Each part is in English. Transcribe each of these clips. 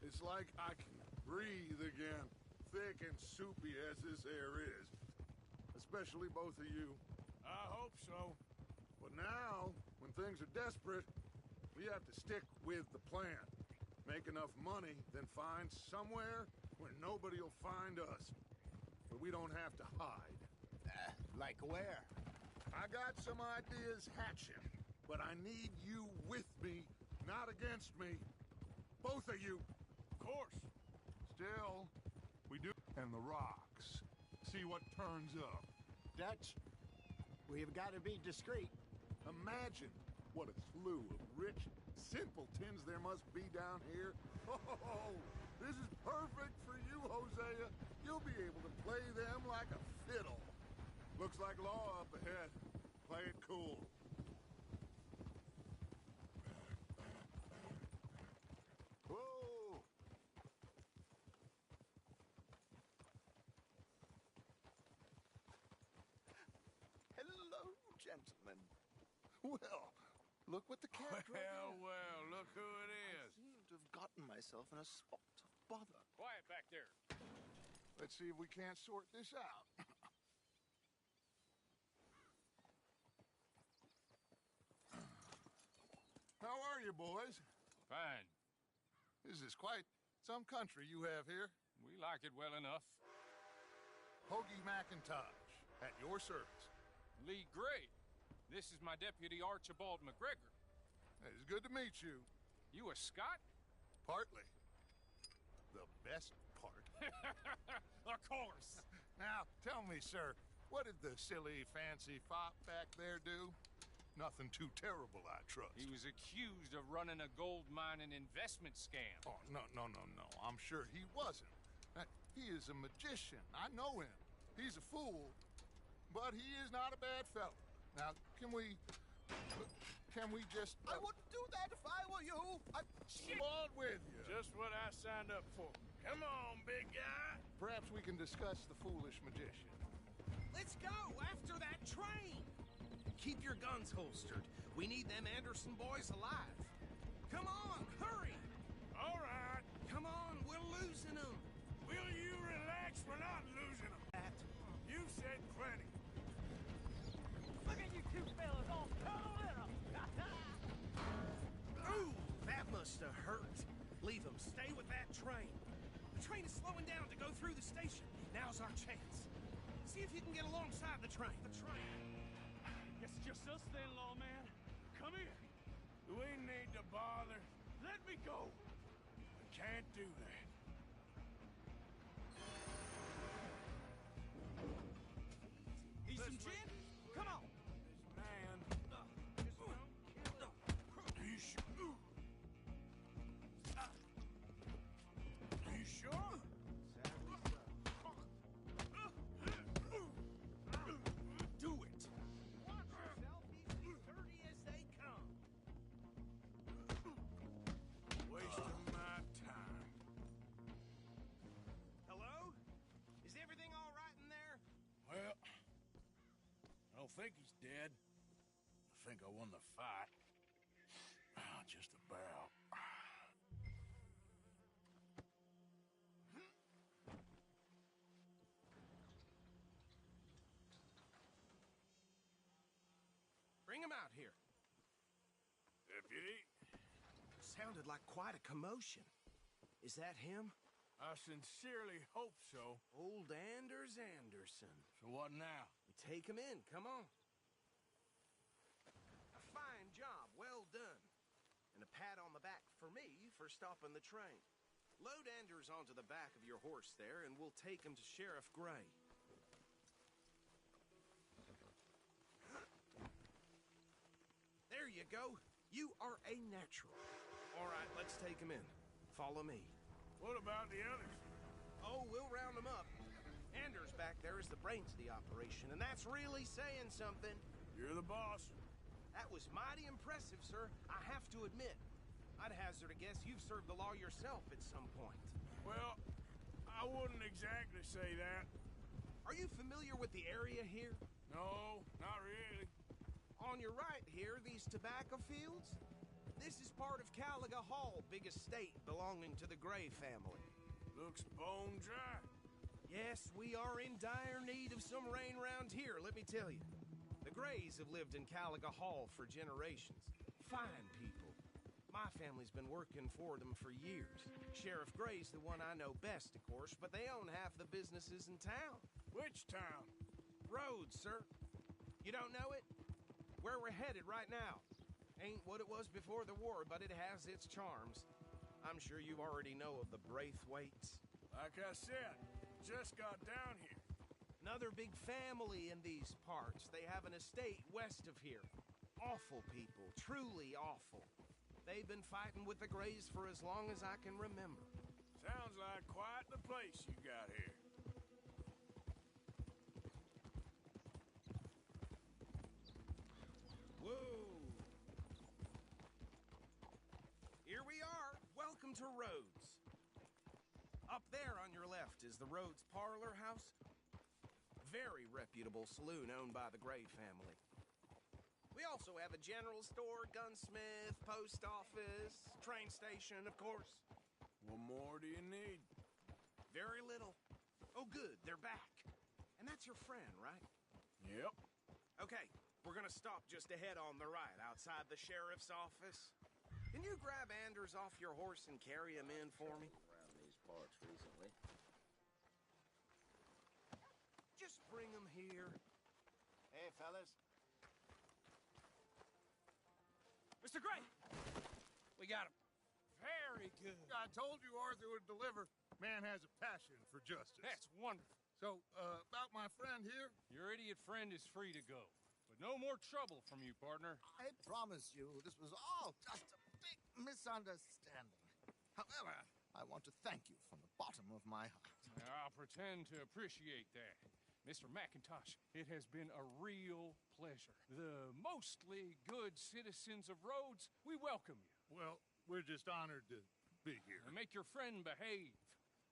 It's like I can breathe again, thick and soupy as this air is. Especially both of you. I hope so. But now, when things are desperate, we have to stick with the plan. Make enough money, then find somewhere where nobody will find us. Where we don't have to hide. Like where? I got some ideas hatching, but I need you with me, not against me. Both of you. Of course. Still, we do... And the rocks. See what turns up. Dutch, we've got to be discreet. Imagine what a slew of rich simpletons there must be down here. Oh, this is perfect for you, Hosea. You'll be able to play them like a fiddle. Looks like law up ahead. Play it cool. Whoa! Hello, gentlemen. Well, look what the cat dragged in. Well, look who it I is. seem to have gotten myself in a spot of bother. Quiet back there. Let's see if we can't sort this out. How are you, boys? Fine. This is quite some country you have here. We like it well enough. Hoagie McIntosh, at your service. Lee Gray. This is my deputy Archibald McGregor. It's good to meet you. You a Scot? Partly. The best part. Of course. Now, tell me, sir, what did the silly, fancy fop back there do? Nothing too terrible, I trust. He was accused of running a gold mining investment scam. Oh, no. I'm sure he wasn't. He is a magician. I know him. He's a fool, but he is not a bad fellow. Now, can we just... I wouldn't do that if I were you. Come on with you. Just what I signed up for. Come on, big guy. Perhaps we can discuss the foolish magician. Let's go after that train. Keep your guns holstered. We need them Anderson boys alive. Come on, hurry. All right. Come on, we're losing them. Will you relax? We're not losing them. You said plenty. Look at you two fellas all cuddled in them. Ooh, that must have hurt. Leave them. Stay with that train. The train is slowing down to go through the station. Now's our chance. See if you can get alongside the train. Guess it's just us then, lawman. Come here. Do we need to bother? Let me go. We can't do that. Need some gin? Come on. This man... Just don't kill him. You sure? You sure? Do it. Watch yourself. He's as dirty as they come. Wasting my time. Hello? Is everything all right in there? Well, I don't think he's dead. I think I won the fight. Just about. Bring him out here. Deputy, Sounded like quite a commotion. Is that him? I sincerely hope so. Old Anders Anderson. So what now? We take him in, come on. A fine job, well done. And a pat on the back for me for stopping the train. Load Anders onto the back of your horse there, and we'll take him to Sheriff Gray. There you go. You are a natural. All right, let's take him in. Follow me. What about the others? Oh, we'll round them up. Anders back there is the brains of the operation, and that's really saying something. You're the boss. That was mighty impressive, sir. I have to admit. I'd hazard a guess you've served the law yourself at some point. Well, I wouldn't exactly say that. Are you familiar with the area here? No, not really. On your right here, these tobacco fields? This is part of Caliga Hall big estate belonging to the Gray family. Looks bone dry. Yes, we are in dire need of some rain round here, let me tell you. The Grays have lived in Caliga Hall for generations. Fine people. My family's been working for them for years. Sheriff Gray's the one I know best, of course, but they own half the businesses in town. Which town? Rhodes, sir. You don't know it? Where we're headed right now. Ain't what it was before the war, but it has its charms. I'm sure you already know of the Braithwaites. Like I said, just got down here. Another big family in these parts. They have an estate west of here. Awful people, truly awful. They've been fighting with the Grays for as long as I can remember. Sounds like quite the place you got here. Whoa! Here we are. Welcome to Rhodes. Up there on your left is the Rhodes Parlor House. Very reputable saloon owned by the Gray family. We also have a general store, gunsmith, post office, train station, of course. What more do you need? Very little. Oh, good, they're back. And that's your friend, right? Yep. Okay, we're gonna stop just ahead on the right, outside the sheriff's office. Can you grab Anders off your horse and carry him in for me? Around these parts recently. Just bring him here. Hey, fellas. Mr. Gray! We got him. Very good. I told you Arthur would deliver. Man has a passion for justice. That's wonderful. So, about my friend here? Your idiot friend is free to go. But no more trouble from you, partner. I promise you, this was all just a big misunderstanding. However, I want to thank you from the bottom of my heart. I'll pretend to appreciate that. Mr. McIntosh, it has been a real pleasure. The mostly good citizens of Rhodes, we welcome you. Well, we're just honored to be here. And make your friend behave.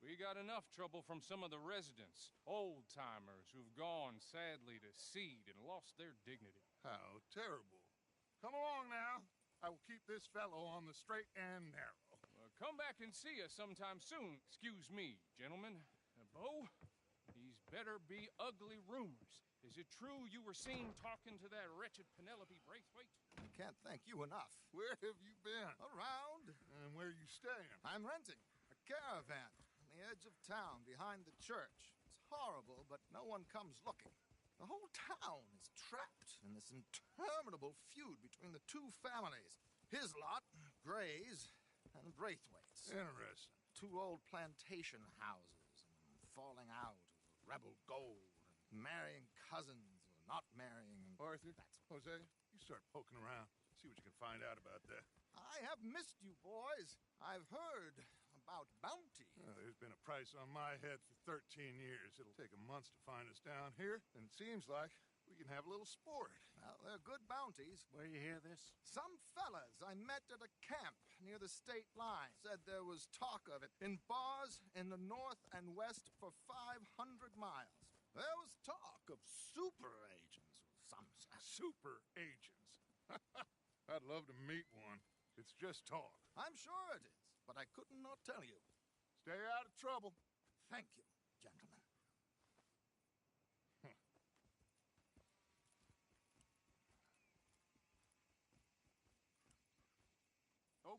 We got enough trouble from some of the residents, old-timers who've gone, sadly, to seed and lost their dignity. How terrible. Come along now. I will keep this fellow on the straight and narrow. Come back and see us sometime soon. Excuse me, gentlemen. Bo, these better be ugly rumors. Is it true you were seen talking to that wretched Penelope Braithwaite? I can't thank you enough. Where have you been? Around, And where are you staying? I'm renting a caravan on the edge of town behind the church. It's horrible, but no one comes looking. The whole town is trapped in this interminable feud between the two families. His lot, Grays, and Braithwaite's. Interesting. Two old plantation houses, and falling out over rebel gold, and marrying cousins or not marrying. Arthur, Jose, you start poking around. See what you can find out about that. I have missed you, boys. I've heard about bounty. Well, there's been a price on my head for 13 years. It'll take a month to find us down here, and it seems like we can have a little sport. Well, they're good bounties. Where you hear this? Some fellas I met at a camp near the state line said there was talk of it in bars in the north and west for 500 miles. There was talk of super agents of some sort. Super agents. I'd love to meet one. It's just talk. I'm sure it is, but I could not tell you. Stay out of trouble. Thank you, gentlemen.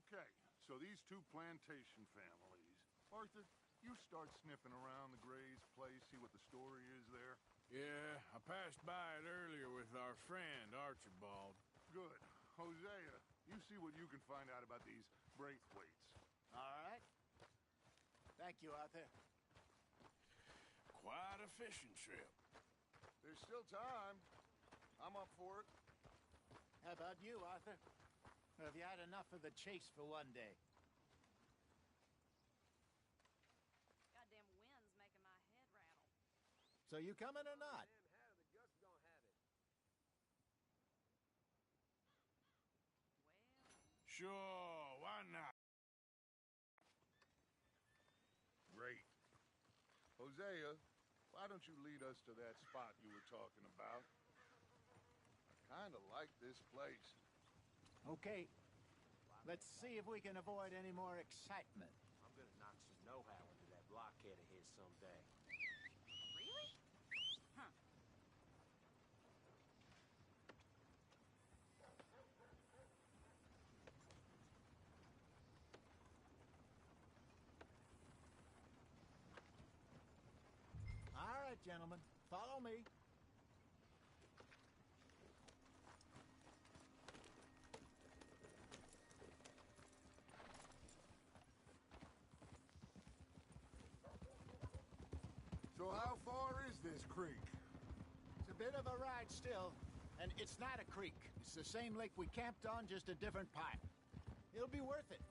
Okay, so these two plantation families. Arthur, you start sniffing around the Gray's place, see what the story is there. Yeah, I passed by it earlier with our friend, Archibald. Good. Hosea, you see what you can find out about these Braithwaites. All right. Thank you, Arthur. Quite a fishing trip. There's still time. I'm up for it. How about you, Arthur? Have you had enough of the chase for one day? Goddamn wind's making my head rattle. So you coming or not? Sure, why not? Great. Hosea, why don't you lead us to that spot you were talking about? I kind of like this place. Okay. Let's see if we can avoid any more excitement. I'm gonna knock some know-how into that blockhead of his someday. Really? Huh. All right, gentlemen, follow me. So how far is this creek? It's a bit of a ride still, and it's not a creek. It's the same lake we camped on, just a different pipe. It'll be worth it.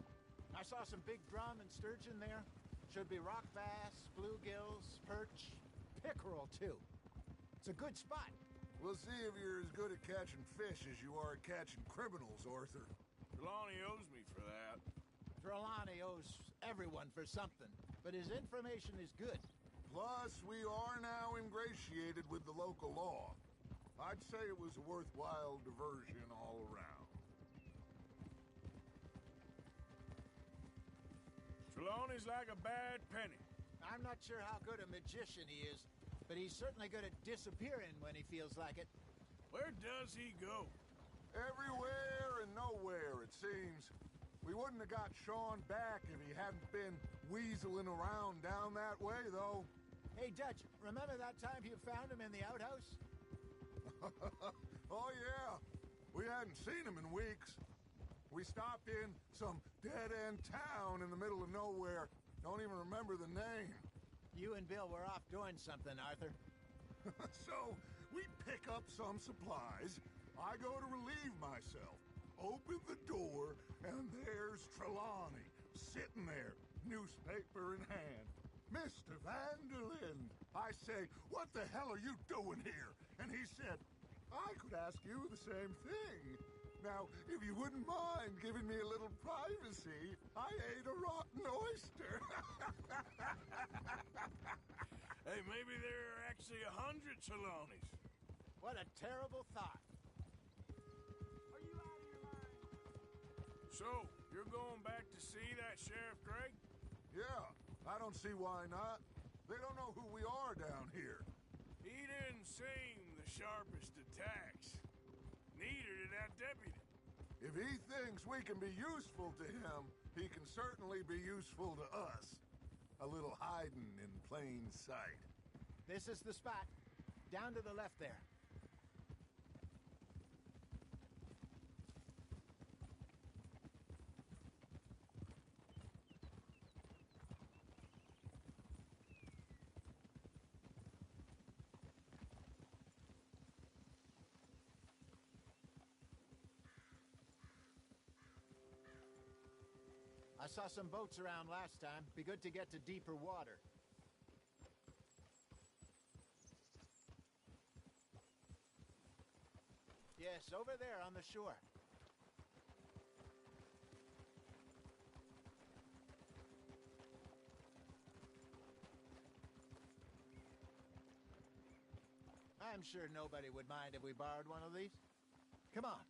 I saw some big drum and sturgeon there. Should be rock bass, bluegills, perch, pickerel too. It's a good spot. We'll see if you're as good at catching fish as you are at catching criminals, Arthur. Trelawney owes me for that. Trelawney owes everyone for something, but his information is good. Plus, we are now ingratiated with the local law. I'd say it was a worthwhile diversion all around. Trelawney's like a bad penny. I'm not sure how good a magician he is, but he's certainly good at disappearing when he feels like it. Where does he go? Everywhere and nowhere, it seems. We wouldn't have got Sean back if he hadn't been weaseling around down that way, though. Hey, Dutch, remember that time you found him in the outhouse? Oh, yeah. We hadn't seen him in weeks. We stopped in some dead-end town in the middle of nowhere. Don't even remember the name. You and Bill were off doing something, Arthur. So, we pick up some supplies. I go to relieve myself. Open the door, and there's Trelawney, sitting there, newspaper in hand. Mr. Van der Linde. I say, what the hell are you doing here? And he said, I could ask you the same thing. Now, if you wouldn't mind giving me a little privacy, I ate a rotten oyster. Hey, maybe there are actually 100 Trelawneys. What a terrible thought. Are you out of your mind? So, you're going back to see that Sheriff Gregg? Yeah, I don't see why not. They don't know who we are down here. He didn't seem the sharpest attacks. Neither did that deputy. If he thinks we can be useful to him, he can certainly be useful to us. A little hiding in plain sight. This is the spot. Down to the left there. I saw some boats around last time. Be good to get to deeper water. Yes, over there on the shore. I'm sure nobody would mind if we borrowed one of these. Come on.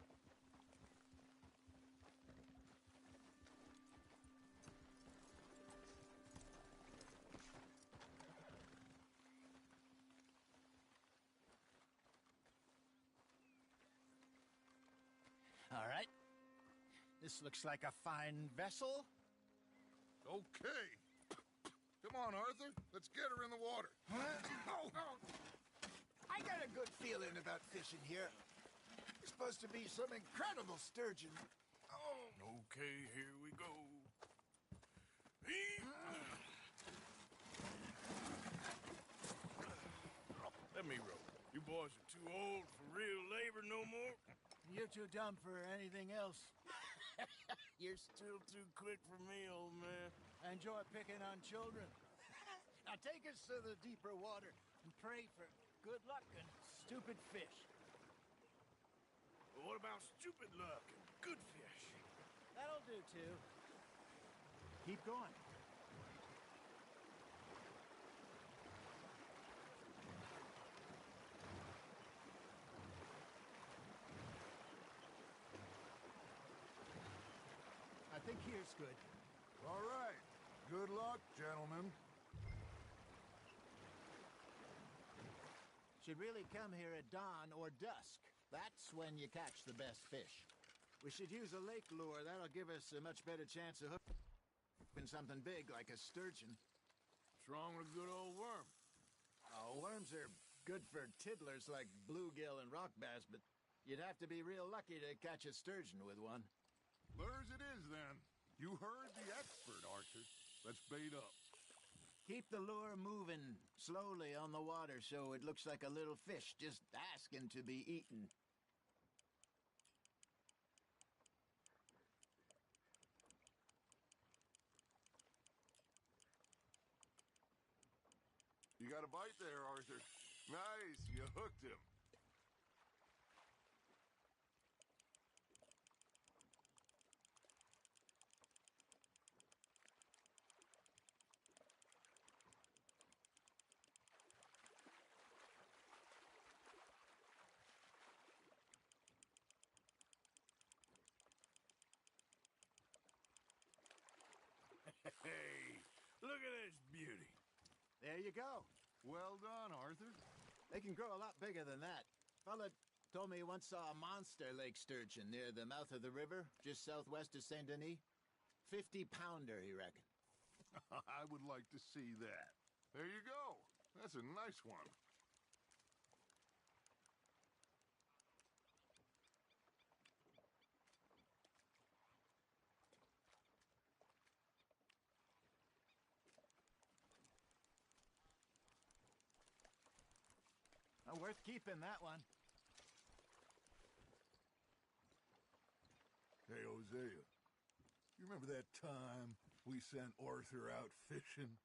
All right. This looks like a fine vessel. Okay. Come on, Arthur. Let's get her in the water. I got a good feeling about fishing here. It's supposed to be some incredible sturgeon. Okay, here we go. Let me row. You boys are too old for real labor no more. You're too dumb for anything else. You're still too quick for me, old man. I enjoy picking on children. Now take us to the deeper water and pray for good luck and stupid fish. But what about stupid luck and good fish? That'll do, too. Keep going. think here's good. All right. Good luck, gentlemen. Should really come here at dawn or dusk. That's when you catch the best fish. We should use a lake lure. That'll give us a much better chance of hooking something big like a sturgeon. What's wrong with a good old worm? Oh, worms are good for tiddlers like bluegill and rock bass, but you'd have to be real lucky to catch a sturgeon with one. Lures it is, then. You heard the expert, Arthur. Let's bait up. Keep the lure moving slowly on the water so it looks like a little fish just asking to be eaten. You got a bite there, Arthur. Nice, you hooked him. Hey, look at this beauty. There you go. Well done, Arthur. They can grow a lot bigger than that. Fella told me he once saw a monster lake sturgeon near the mouth of the river, just southwest of Saint Denis. 50-pounder, he reckoned. I would like to see that. There you go. That's a nice one. Worth keeping, that one. Hey, Hosea. You remember that time we sent Arthur out fishing?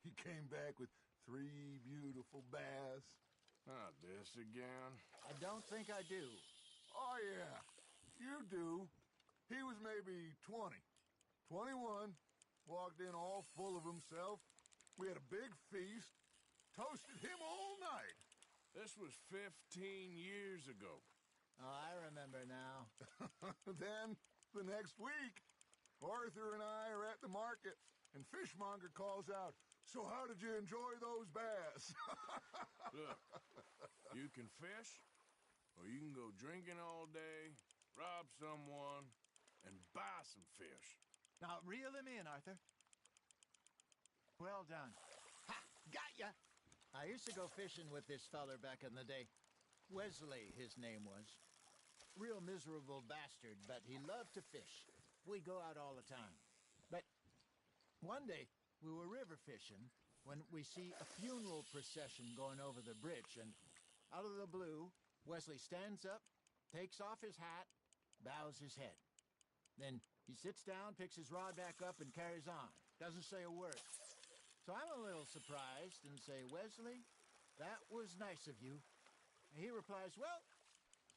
He came back with 3 beautiful bass. Not this again. I don't think I do. Oh, yeah. You do. He was maybe 20. 21. Walked in all full of himself. We had a big feast. Toasted him all night. This was 15 years ago. Oh, I remember now. Then, the next week, Arthur and I are at the market, and Fishmonger calls out, "So how did you enjoy those bass?" Look, you can fish, or you can go drinking all day, rob someone, and buy some fish. Now, reel him in, Arthur. Well done. Ha! Got ya! I used to go fishing with this feller back in the day. Wesley, his name was. Real miserable bastard, but he loved to fish. We'd go out all the time. But one day, we were river fishing when we see a funeral procession going over the bridge, and out of the blue, Wesley stands up, takes off his hat, bows his head. Then he sits down, picks his rod back up, and carries on. Doesn't say a word. So I'm a little surprised and say, "Wesley, that was nice of you." And he replies, "Well,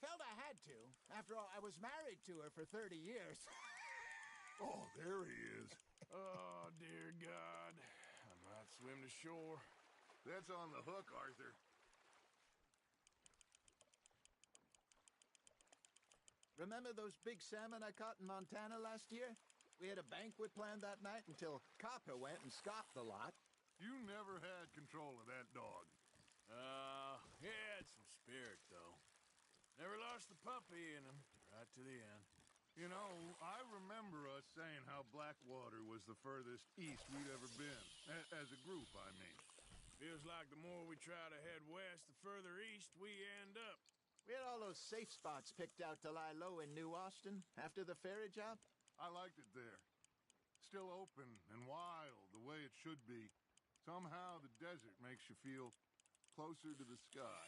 felt I had to. After all, I was married to her for 30 years. Oh, there he is. Oh, dear God. I might swim to shore. That's on the hook, Arthur. Remember those big salmon I caught in Montana last year? We had a banquet planned that night until Copper went and scoffed the lot. You never had control of that dog. He had some spirit, though. Never lost the puppy in him, right to the end. You know, I remember us saying how Blackwater was the furthest east we'd ever been. As a group, I mean. Feels like the more we try to head west, the further east we end up. We had all those safe spots picked out to lie low in New Austin after the ferry job. I liked it there. Still open and wild, the way it should be. Somehow the desert makes you feel closer to the sky.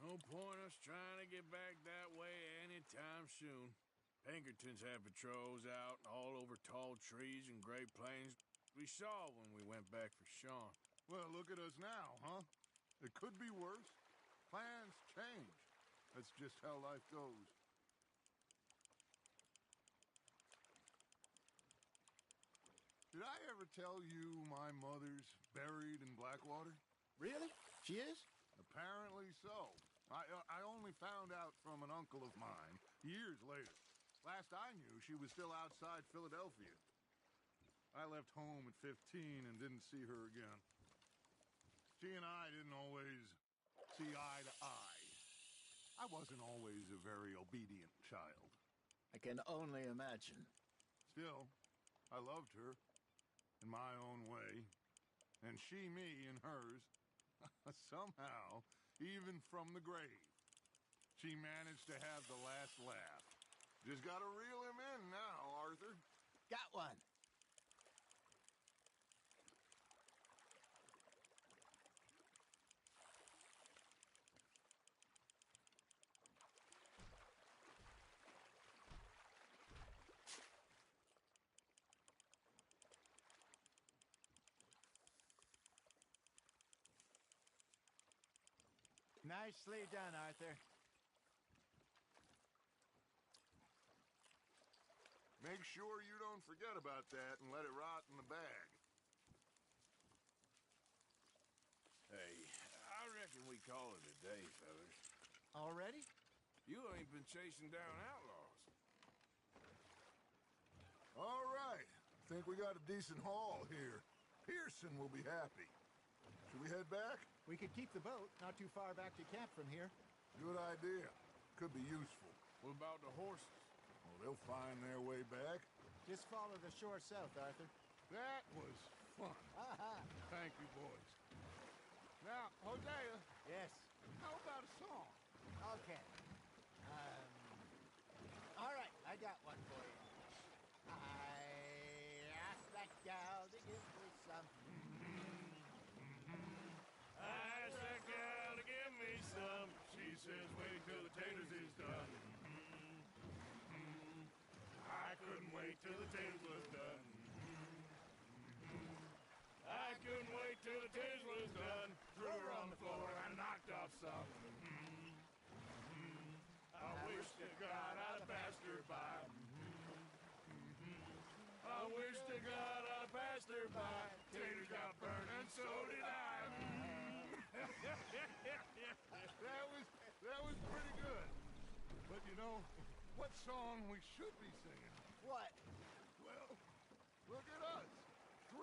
No point us trying to get back that way anytime soon. Pinkertons had patrols out all over tall trees and Great Plains. We saw when we went back for Sean. Well, look at us now, huh? It could be worse. Plans change. That's just how life goes. Did I ever tell you my mother's buried in Blackwater? Really? She is? Apparently so. I only found out from an uncle of mine years later. Last I knew, she was still outside Philadelphia. I left home at 15 and didn't see her again. She and I didn't always see eye to eye. I wasn't always a very obedient child. I can only imagine. Still, I loved her in my own way, and she me in hers. Somehow, even from the grave, she managed to have the last laugh. Just gotta reel him in now, Arthur. Got one. Nicely done, Arthur. Make sure you don't forget about that and let it rot in the bag. Hey, I reckon we call it a day, fellas. Already? You ain't been chasing down outlaws. All right. Think we got a decent haul here. Pearson will be happy. Should we head back? We could keep the boat not too far back to camp from here. Good idea. Could be useful. What about the horses? Well, they'll find their way back. Just follow the shore south, Arthur. That was fun. Thank you, boys. Now, Hosea, Yes. how about a song? Okay. All right, I got one for you. I asked that gal to give me some. I asked that gal to give me some. She says, wait till the taters is done. I couldn't wait till the taters was done. I couldn't wait till the taters was done. Threw her on the floor and knocked off some. I wish to God I'd have passed her by. I wish to God I'd have passed her by. Taters got burned and so did I. That was pretty good. But you know, what song we should be singing? What? Well, look at us. 3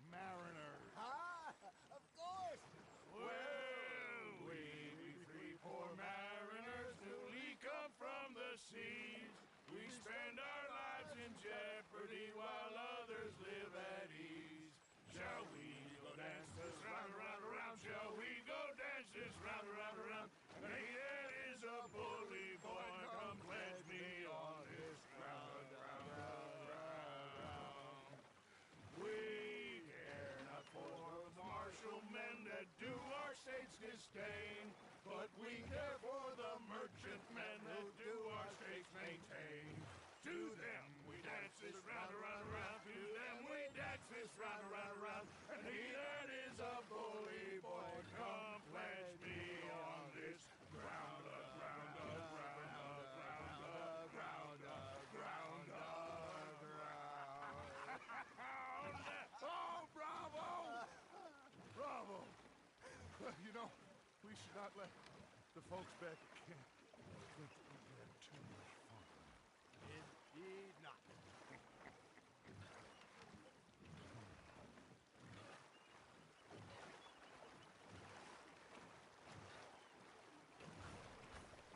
mariners. Ah, of course. Well, we three poor mariners newly come from the seas. We spend our lives in jeopardy while others live at ease. Shall we go dance this round, around, around? Shall we go dance this round, around, around? And he that is a bully boy, come pledge me on this ground, round, round, round. We care not for martial men that do our state's disdain, but we care for the merchant men that do our state's maintain. To them we dance this round, around, around. To them we dance this round, around, around. And he that is a bully boy, come pledge me on this ground, ground, ground, ground, ground, ground, ground. Oh, bravo! Bravo! You know, we should not let the folks back at camp think that we had too much fun. Indeed not.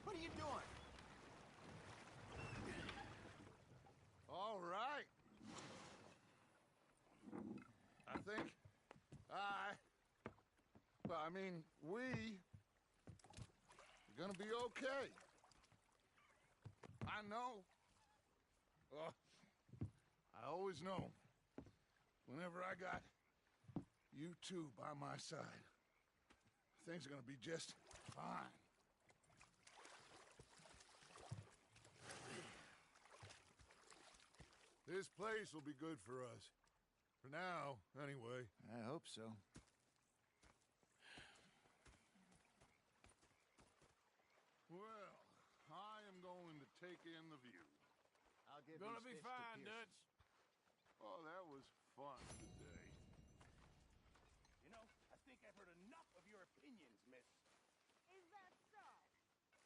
What are you doing? All right. I think we are gonna be okay. I know. I always know. Whenever I got you two by my side, things are gonna be just fine. This place will be good for us. For now, anyway. I hope so. Well, I am going to take in the view. I'll give Gonna these be fish to fine, Pearson. Dutch. Oh, that was fun today. You know, I think I've heard enough of your opinions, miss. Is that so?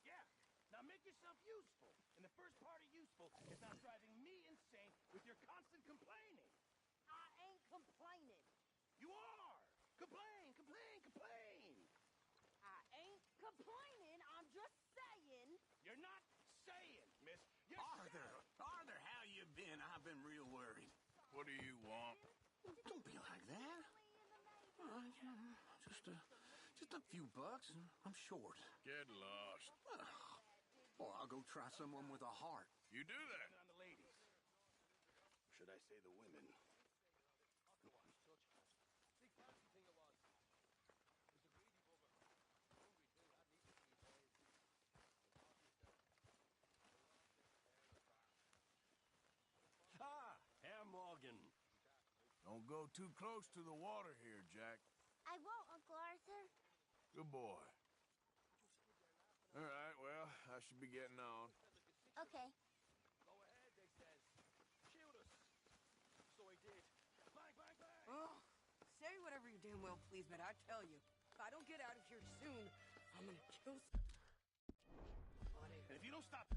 Yeah. Now make yourself useful. In the first part of useful is not driving me insane with your constant complaining. I ain't complaining. You are! Complain, complain, complain! I ain't complaining. I'm just saying. You're not saying, miss. You're Arthur, how you been? I've been real worried. What do you want? Don't be like that. Just a few bucks, and I'm short. Get lost. Well, I'll go try someone with a heart. You do that. on the ladies. Should I say the women? Ah, Herr Morgan. Don't go too close to the water here, Jack. I won't, Uncle Arthur. Good boy. All right, well, I should be getting on. Okay. Go ahead, they says. Shoot us. So he did. Bang, bang, bang! Oh, say whatever you damn well please, but I tell you, if I don't get out of here soon, I'm gonna kill And if you don't stop